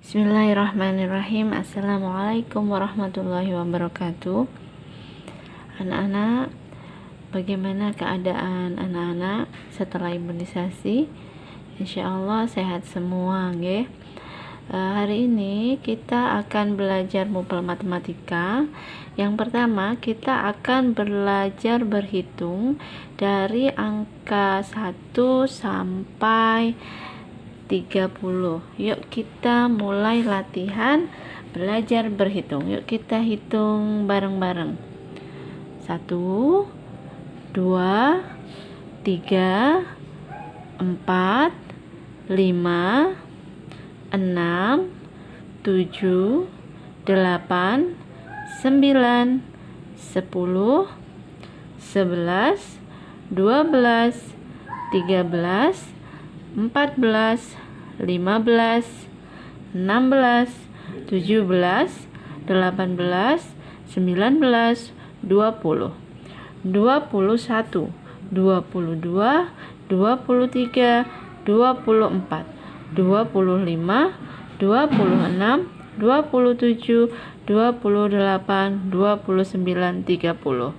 Bismillahirrahmanirrahim. Assalamualaikum warahmatullahi wabarakatuh. Anak-anak, bagaimana keadaan anak-anak setelah imunisasi? Insya Allah sehat semua, nggih. Hari ini kita akan belajar mupel matematika. Yang pertama, kita akan belajar berhitung dari angka 1 sampai 30. Yuk kita mulai latihan belajar berhitung. Yuk kita hitung bareng-bareng. 1, 2, 3, 4, 5, 6, 7, 8, 9, 10, 11, 12, 13, 14, 15, 16, 17, 18, 19, 20, 21, 22, 23, 24, 25, 26, 27, 28, 29, 30.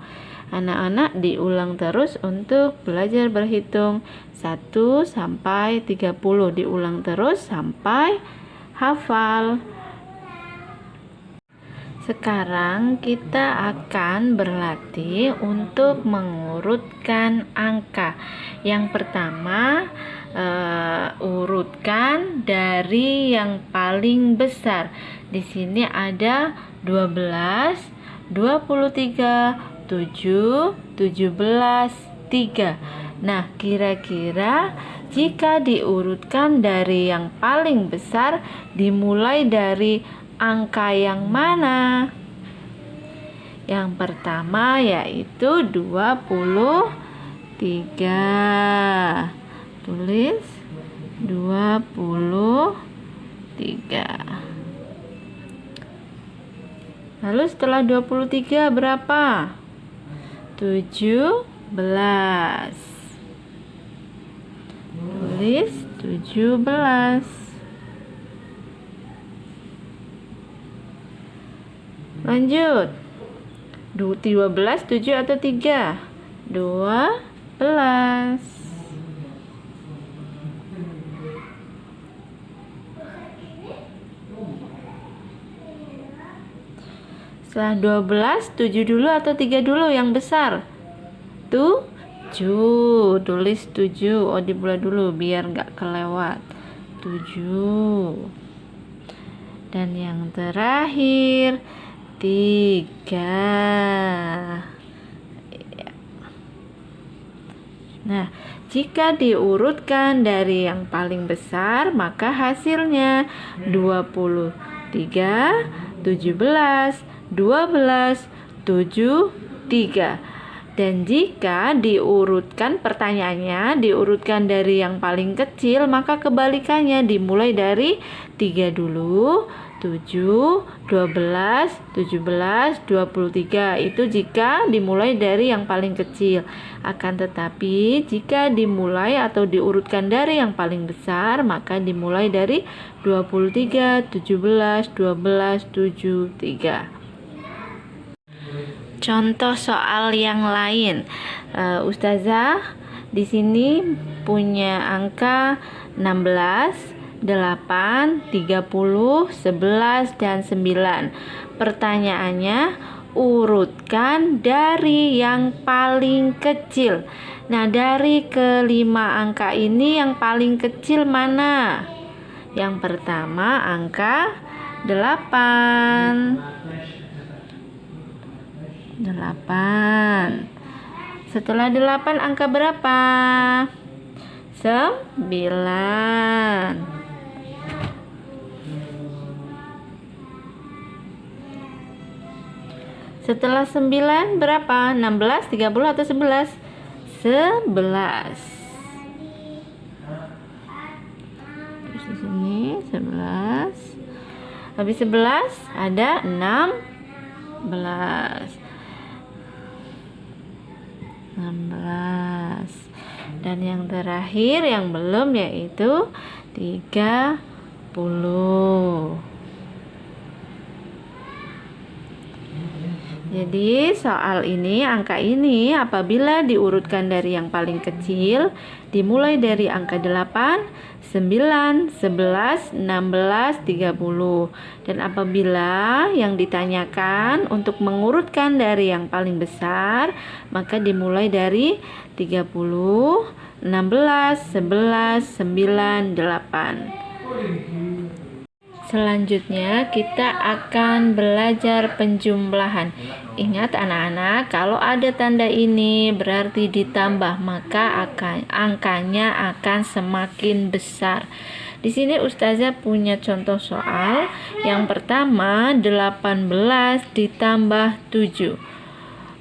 Anak-anak diulang terus untuk belajar berhitung 1 sampai 30. Diulang terus sampai hafal. Sekarang kita akan berlatih untuk mengurutkan angka. Yang pertama, urutkan dari yang paling besar. Di sini ada 12, 23, 7, 17, 3. Nah, kira-kira jika diurutkan dari yang paling besar, dimulai dari angka yang mana? Yang pertama yaitu 23. Tulis 23. Lalu setelah 23 berapa? 17. Tulis 17. Lanjut. 12, 7 atau 3? 12. Setelah 12, 7 dulu atau 3 dulu yang besar? 7. Tulis 7. Oh, dibulat dulu biar nggak kelewat. 7. Dan yang terakhir 3. Nah, jika diurutkan dari yang paling besar, maka hasilnya 23, 17, 12, 7, 3. Dan jika diurutkan, pertanyaannya diurutkan dari yang paling kecil, maka kebalikannya dimulai dari 3 dulu, 7, 12, 17, 23. Itu jika dimulai dari yang paling kecil. Akan tetapi jika dimulai atau diurutkan dari yang paling besar, maka dimulai dari 23, 17, 12, 7, 3. Contoh soal yang lain. Ustazah di sini punya angka 16, 8, 30, 11, dan 9. Pertanyaannya, urutkan dari yang paling kecil. Nah, dari kelima angka ini yang paling kecil mana? Yang pertama angka 8. 8. Setelah 8 angka berapa? 9. Setelah 9 berapa? 16, 30 atau 11? 11. Terus di sini 11. Habis 11 ada 16. 16. Dan yang terakhir yang belum yaitu 30. Jadi soal ini, angka ini apabila diurutkan dari yang paling kecil, dimulai dari angka 8, 9, 11, 16, 30. Dan apabila yang ditanyakan untuk mengurutkan dari yang paling besar, maka dimulai dari 30, 16, 11, 9, 8. Selanjutnya kita akan belajar penjumlahan. Ingat anak-anak, kalau ada tanda ini berarti ditambah, maka angkanya akan semakin besar. Di sini Ustazah punya contoh soal. Yang pertama 18 ditambah 7.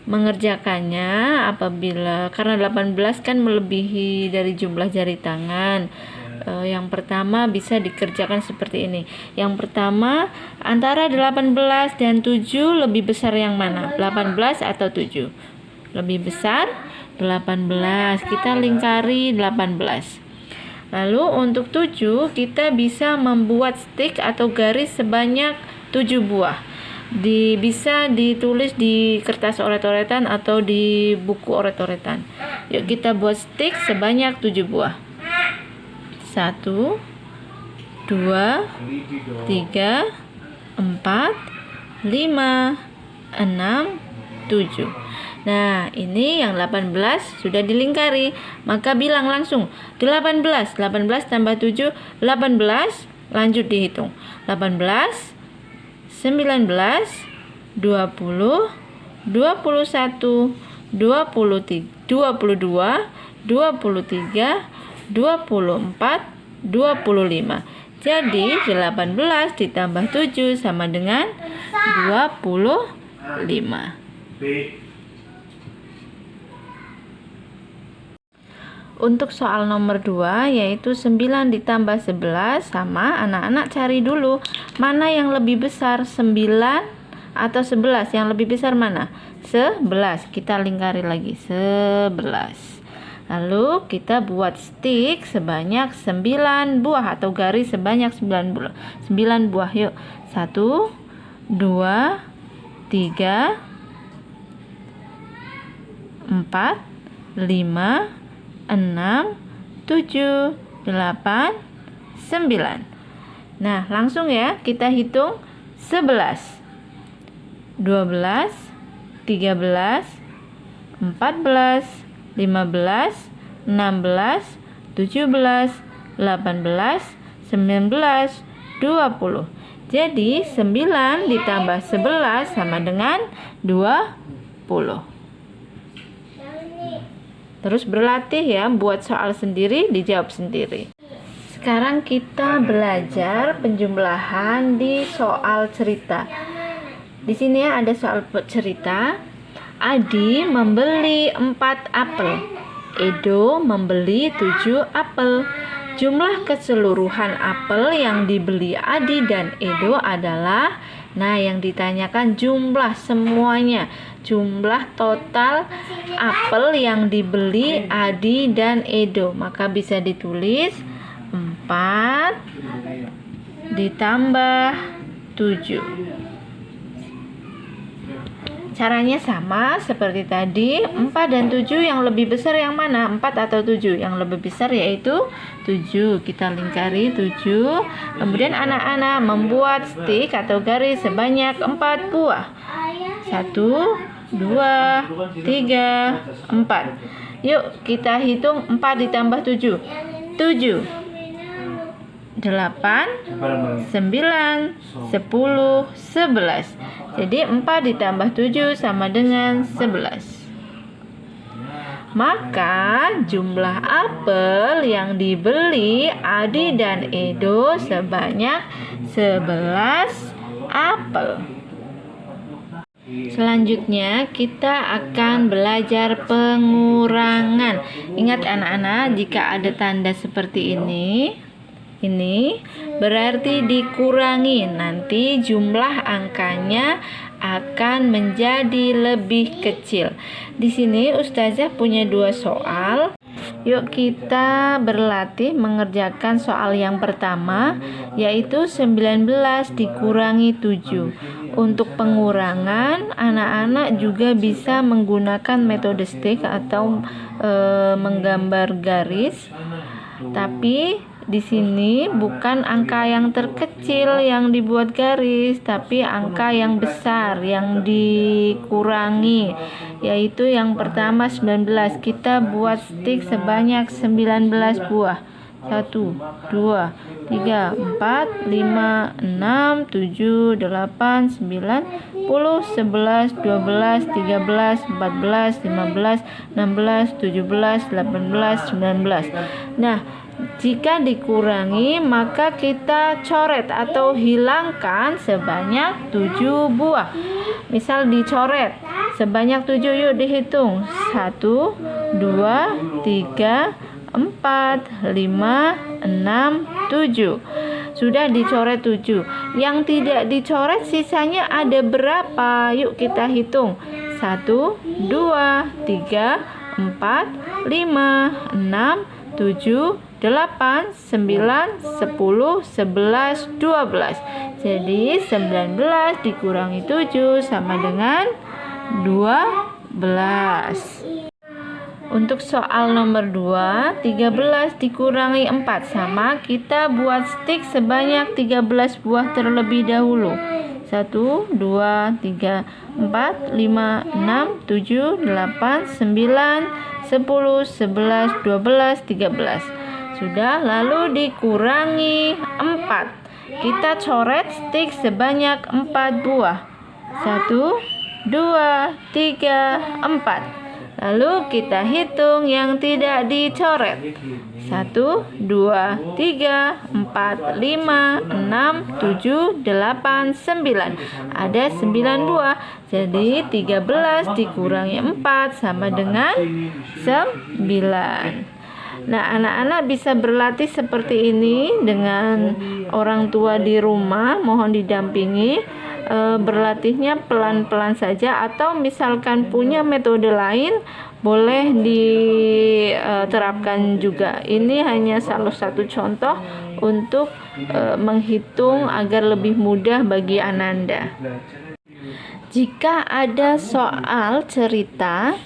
Mengerjakannya apabila karena 18 kan melebihi dari jumlah jari tangan. Yang pertama bisa dikerjakan seperti ini. Yang pertama, antara 18 dan 7 lebih besar yang mana? 18 atau 7? Lebih besar 18. Kita lingkari 18. Lalu untuk 7 kita bisa membuat stick atau garis sebanyak 7 buah. Bisa ditulis di kertas oret-oretan atau di buku oret-oretan. Yuk kita buat stick sebanyak 7 buah. 1, 2, 3, 4, 5, 6, 7. Nah, ini yang 18 sudah dilingkari. Maka bilang langsung 18 tambah 7, 18. Lanjut dihitung. 18, 19, 20, 21, 23, 22, 23, 24, 25. Jadi 18 ditambah 7 sama dengan 25. Untuk soal nomor 2 yaitu 9 ditambah 11 sama, anak-anak cari dulu mana yang lebih besar, 9 atau 11. Yang lebih besar mana? 11. Kita lingkari lagi 11. Lalu kita buat stick sebanyak 9 buah atau garis sebanyak 9 buah. Yuk. 1, 2, 3, 4, 5, 6, 7, 8, 9. Nah, langsung ya kita hitung 11, 12, 13, 14, 15, 16, 17, 18, 19, 20. Jadi 9 ditambah 11 sama dengan 20. Terus berlatih ya, buat soal sendiri, dijawab sendiri. Sekarang kita belajar penjumlahan di soal cerita. Di sini ada soal cerita. Adi membeli 4 apel. Edo membeli 7 apel. Jumlah keseluruhan apel yang dibeli Adi dan Edo adalah, nah yang ditanyakan jumlah semuanya, jumlah total apel yang dibeli Adi dan Edo. Maka bisa ditulis 4 ditambah 7. Caranya sama seperti tadi. 4 dan 7 yang lebih besar yang mana? 4 atau 7? Yang lebih besar yaitu 7. Kita lingkari 7. Kemudian anak-anak membuat stick atau garis sebanyak 4 buah. 1, 2, 3, 4. Yuk kita hitung 4 ditambah 7. 7, 8, 9, 10, 11. Jadi 4 ditambah 7 sama dengan 11. Maka jumlah apel yang dibeli Adi dan Edo sebanyak 11 apel. Selanjutnya kita akan belajar pengurangan. Ingat anak-anak, jika ada tanda seperti ini berarti dikurangi. Nanti jumlah angkanya akan menjadi lebih kecil. Di sini Ustazah punya 2 soal. Yuk kita berlatih mengerjakan soal yang pertama, yaitu 19 dikurangi 7. Untuk pengurangan, anak-anak juga bisa menggunakan metode stick atau menggambar garis. Tapi di sini bukan angka yang terkecil yang dibuat garis, tapi angka yang besar yang dikurangi, yaitu yang pertama 19. Kita buat stick sebanyak 19 buah. 1, 2, 3, 4, 5, 6, 7, 8, 9, 10, 11, 12, 13, 14, 15, 16, 17, 18, 19. Nah, jika dikurangi, maka kita coret atau hilangkan sebanyak 7 buah. Misal dicoret sebanyak 7, yuk dihitung. 1, 2, 3, 4, 5, 6, 7. Sudah dicoret 7. Yang tidak dicoret sisanya ada berapa? Yuk kita hitung. 1, 2, 3, 4, 5, 6, 7, 8, 9, 10, 11, 12. Jadi 19 dikurangi 7 sama dengan 12. Untuk soal nomor 2, 13 dikurangi 4 sama, kita buat stick sebanyak 13 buah terlebih dahulu. 1, 2, 3, 4, 5, 6, 7, 8, 9, 10, 11, 12, 13. Sudah, lalu dikurangi 4. Kita coret stick sebanyak 4 buah. 1, 2, 3, 4. Lalu kita hitung yang tidak dicoret. 1, 2, 3, 4, 5, 6, 7, 8, 9. Ada 9 buah. Jadi 13 dikurangi 4 sama dengan 9. Nah, anak-anak bisa berlatih seperti ini dengan orang tua di rumah. Mohon didampingi. Berlatihnya pelan-pelan saja, atau misalkan punya metode lain boleh diterapkan juga. Ini hanya salah satu contoh untuk menghitung agar lebih mudah bagi Ananda. Jika ada soal cerita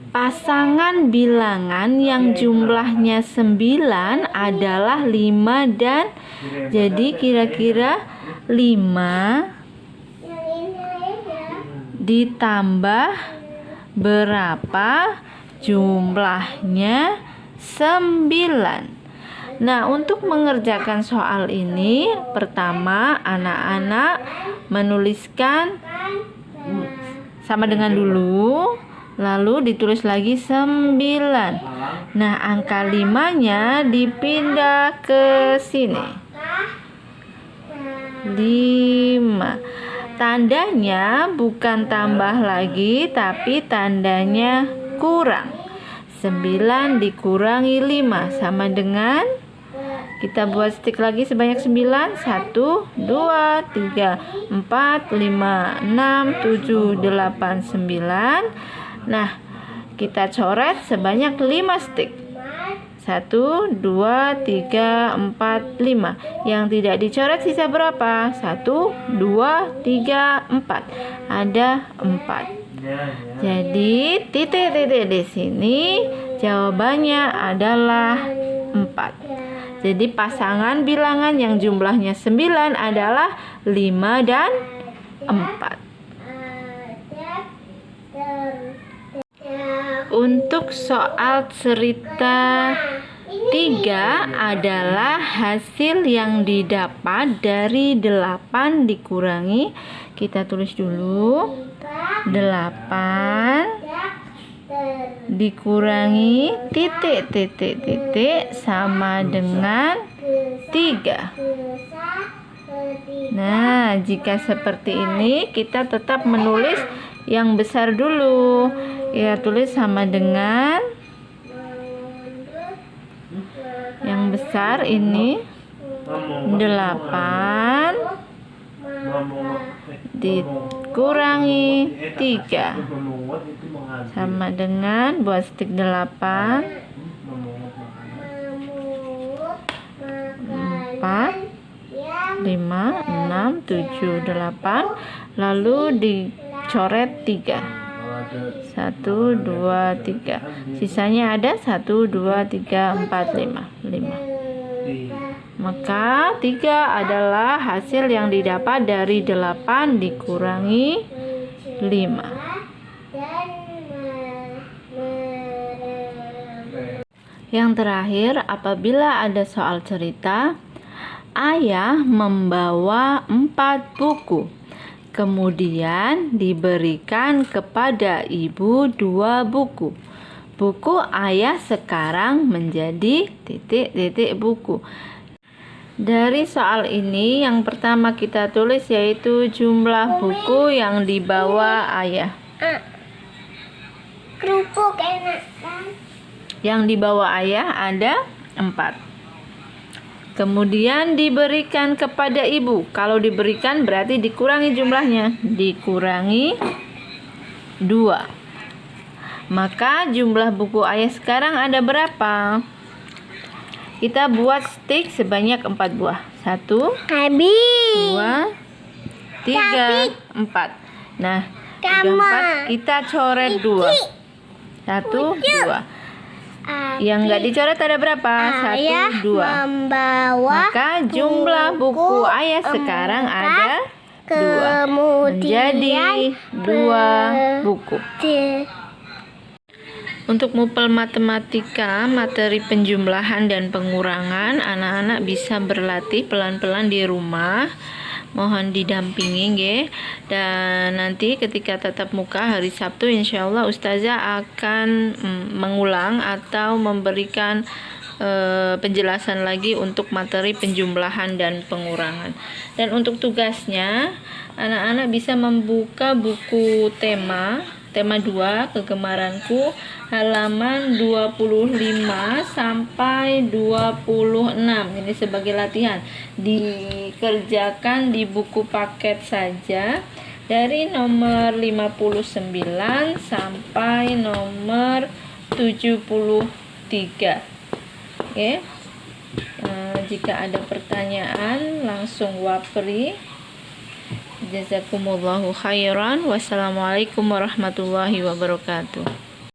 pasangan bilangan yang jumlahnya 9 adalah 5 dan jadi kira-kira 5 ditambah berapa jumlahnya 9. Nah, untuk mengerjakan soal ini, pertama anak-anak menuliskan sama dengan dulu, lalu ditulis lagi 9. Nah, angka 5-nya dipindah ke sini. 5. Tandanya bukan tambah lagi, tapi tandanya kurang. 9 dikurangi 5 sama dengan, kita buat stick lagi sebanyak 9. 1, 2, 3, 4, 5, 6, 7, 8, 9. Nah, kita coret sebanyak 5 stick. 1, 2, 3, 4, 5. Yang tidak dicoret sisa berapa? 1, 2, 3, 4. Ada 4. Jadi titik-titik di sini jawabannya adalah 4. Jadi pasangan bilangan yang jumlahnya 9 adalah 5 dan 4. Untuk soal cerita 3 adalah hasil yang didapat dari 8 dikurangi, kita tulis dulu, 8 dikurangi titik sama dengan 3. Nah, jika seperti ini kita tetap menulis yang besar dulu. Ya, tulis sama dengan yang besar ini 8 dikurangi 3 sama dengan, buat stick 8, 4, 5, 6, 7, 8. Lalu dicoret 3. 1, 2, 3. Sisanya ada 1, 2, 3, 4, 5. Maka 3 adalah hasil yang didapat dari 8 dikurangi 5. Yang terakhir, apabila ada soal cerita, ayah membawa 4 buku. Kemudian diberikan kepada ibu 2 buku. Buku ayah sekarang menjadi titik-titik buku. Dari soal ini yang pertama kita tulis yaitu jumlah buku yang dibawa ayah. Kerupuk enak kan? Yang dibawa ayah ada 4. Kemudian diberikan kepada ibu. Kalau diberikan berarti dikurangi jumlahnya. Dikurangi 2. Maka jumlah buku ayah sekarang ada berapa? Kita buat stik sebanyak 4 buah. 1, Habis. 2, 3, 4. Nah, udah 4 kita coret 2. 1, 2. Yang nggak dicoret ada berapa? 1, 2. Membawa Maka jumlah buku ayah sekarang ada 2. Menjadi 2 buku. Untuk mupel matematika, materi penjumlahan dan pengurangan, anak-anak bisa berlatih pelan-pelan di rumah. Mohon didampingi nggih. Dan nanti ketika tatap muka hari Sabtu insya Allah Ustazah akan mengulang atau memberikan penjelasan lagi untuk materi penjumlahan dan pengurangan. Dan untuk tugasnya, anak-anak bisa membuka buku tema 2 kegemaranku halaman 25 sampai 26. Ini sebagai latihan. Dikerjakan di buku paket saja dari nomor 59 sampai nomor 73. Oke. Jika ada pertanyaan langsung wapri. Jazakumullahu khairan. Wassalamualaikum warahmatullahi wabarakatuh.